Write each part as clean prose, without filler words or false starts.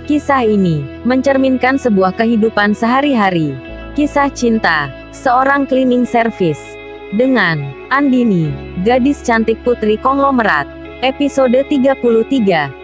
Kisah ini mencerminkan sebuah kehidupan sehari-hari. Kisah cinta seorang cleaning service dengan Andini, gadis cantik putri konglomerat. Episode 33.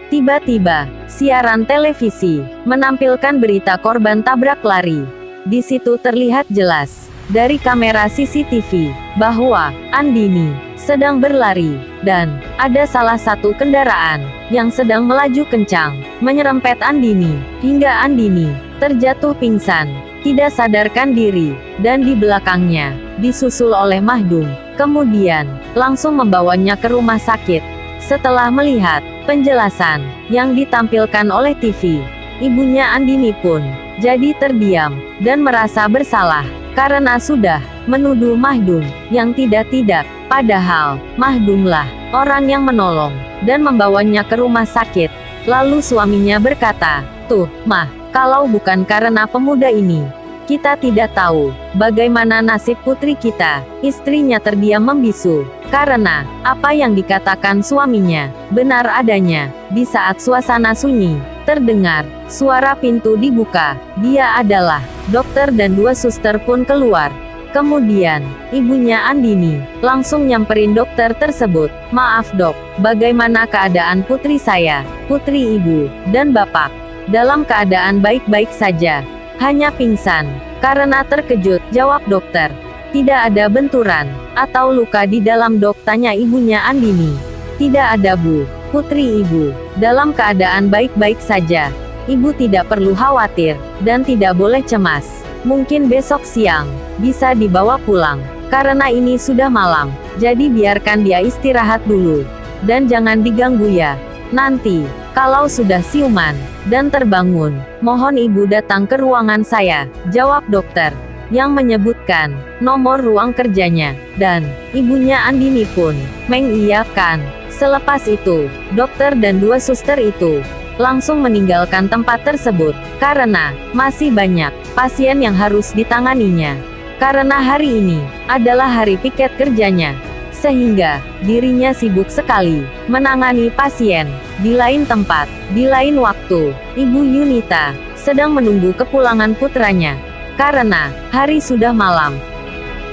Tiba-tiba, siaran televisi menampilkan berita korban tabrak lari. Di situ terlihat jelas dari kamera CCTV bahwa Andini sedang berlari, dan ada salah satu kendaraan yang sedang melaju kencang, menyerempet Andini, hingga Andini terjatuh pingsan, tidak sadarkan diri, dan di belakangnya disusul oleh Mahdum, kemudian langsung membawanya ke rumah sakit. Setelah melihat penjelasan yang ditampilkan oleh TV, ibunya Andini pun jadi terdiam dan merasa bersalah karena sudah menuduh Mahdum yang tidak-tidak. Padahal, Mahdumlah orang yang menolong dan membawanya ke rumah sakit. Lalu suaminya berkata, "Tuh, Mah, kalau bukan karena pemuda ini, kita tidak tahu bagaimana nasib putri kita." Istrinya terdiam membisu, karena apa yang dikatakan suaminya benar adanya. Di saat suasana sunyi, terdengar suara pintu dibuka. Dia adalah dokter dan dua suster pun keluar. Kemudian, ibunya Andini langsung nyamperin dokter tersebut. "Maaf dok, bagaimana keadaan putri saya?" "Putri ibu dan bapak dalam keadaan baik-baik saja, hanya pingsan karena terkejut," jawab dokter. "Tidak ada benturan atau luka di dalam dok?" tanya ibunya Andini. "Tidak ada bu, putri ibu dalam keadaan baik-baik saja. Ibu tidak perlu khawatir, dan tidak boleh cemas. Mungkin besok siang bisa dibawa pulang, karena ini sudah malam, jadi biarkan dia istirahat dulu. Dan jangan diganggu ya. Nanti, kalau sudah siuman dan terbangun, mohon ibu datang ke ruangan saya," jawab dokter, yang menyebutkan nomor ruang kerjanya, dan ibunya Andini pun mengiyakan. Selepas itu, dokter dan dua suster itu langsung meninggalkan tempat tersebut, karena masih banyak pasien yang harus ditanganinya. Karena hari ini adalah hari piket kerjanya, sehingga dirinya sibuk sekali menangani pasien. Di lain tempat, di lain waktu, Ibu Yunita sedang menunggu kepulangan putranya, karena hari sudah malam.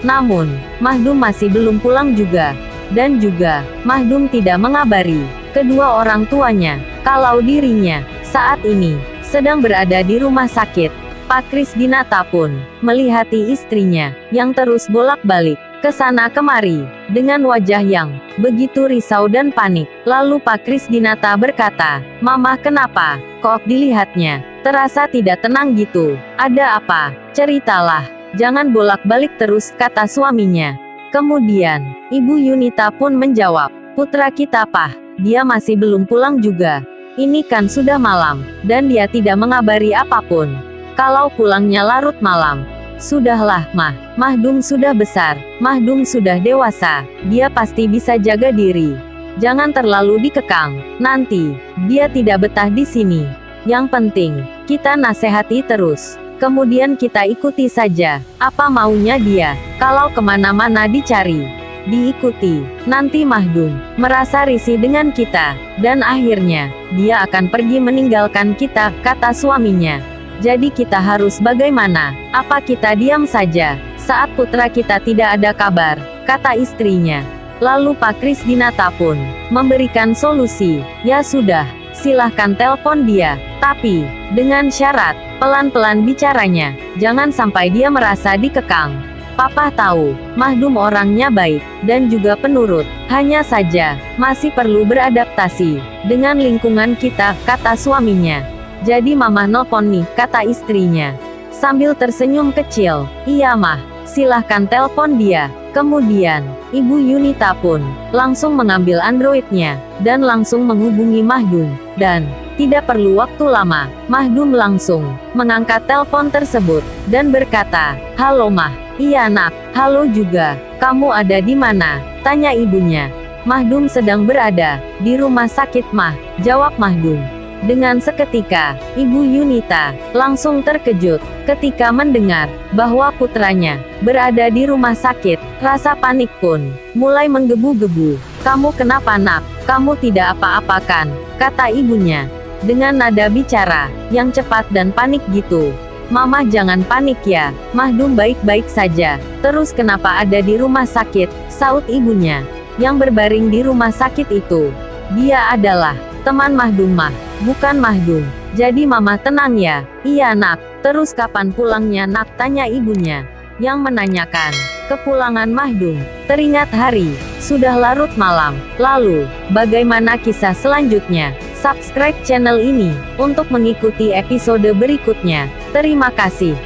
Namun, Mahdum masih belum pulang juga, dan juga Mahdum tidak mengabari kedua orang tuanya kalau dirinya saat ini sedang berada di rumah sakit. Pak Krisdinata pun melihati istrinya yang terus bolak-balik ke sana kemari dengan wajah yang begitu risau dan panik. Lalu Pak Krisdinata berkata, "Mama, kenapa kok dilihatnya terasa tidak tenang gitu? Ada apa? Ceritalah, jangan bolak-balik terus," kata suaminya. Kemudian Ibu Yunita pun menjawab, "Putra kita, Pak, dia masih belum pulang juga. Ini kan sudah malam, dan dia tidak mengabari apapun. Kalau pulangnya larut malam." "Sudahlah, Mah. Mahdum sudah besar, Mahdum sudah dewasa, dia pasti bisa jaga diri. Jangan terlalu dikekang, nanti dia tidak betah di sini. Yang penting, kita nasihati terus. Kemudian kita ikuti saja apa maunya dia. Kalau kemana-mana dicari, diikuti, nanti Mahdum merasa risih dengan kita, dan akhirnya dia akan pergi meninggalkan kita," kata suaminya. "Jadi kita harus bagaimana? Apa kita diam saja saat putra kita tidak ada kabar?" kata istrinya. Lalu Pak Krisdinata pun memberikan solusi, "Ya sudah, silahkan telepon dia, tapi dengan syarat, pelan-pelan bicaranya, jangan sampai dia merasa dikekang. Papa tahu, Mahdum orangnya baik, dan juga penurut, hanya saja masih perlu beradaptasi dengan lingkungan kita," kata suaminya. "Jadi Mama nelpon nih," kata istrinya sambil tersenyum kecil. "Iya Mah, silahkan telepon dia." Kemudian, Ibu Yunita pun langsung mengambil Androidnya, dan langsung menghubungi Mahdum, dan tidak perlu waktu lama, Mahdum langsung mengangkat telepon tersebut, dan berkata, "Halo Mah." "Iya nak." "Halo juga. Kamu ada di mana?" tanya ibunya. "Mahdum sedang berada di rumah sakit Mah," jawab Mahdum. Dengan seketika, Ibu Yunita langsung terkejut ketika mendengar bahwa putranya berada di rumah sakit. Rasa panik pun mulai menggebu-gebu. "Kamu kenapa nak? Kamu tidak apa-apa kan?" kata ibunya. dengan nada bicara yang cepat dan panik gitu. "Mama jangan panik ya, Mahdum baik-baik saja." "Terus kenapa ada di rumah sakit?" saut ibunya, yang berbaring di rumah sakit itu. "Dia adalah teman Mahdum mah, bukan Mahdum. Jadi mama tenang ya." "Iya nak, terus kapan pulangnya nak?" tanya ibunya, yang menanyakan kepulangan Mahdum. Teringat hari sudah larut malam. Lalu, bagaimana kisah selanjutnya? Subscribe channel ini untuk mengikuti episode berikutnya. Terima kasih.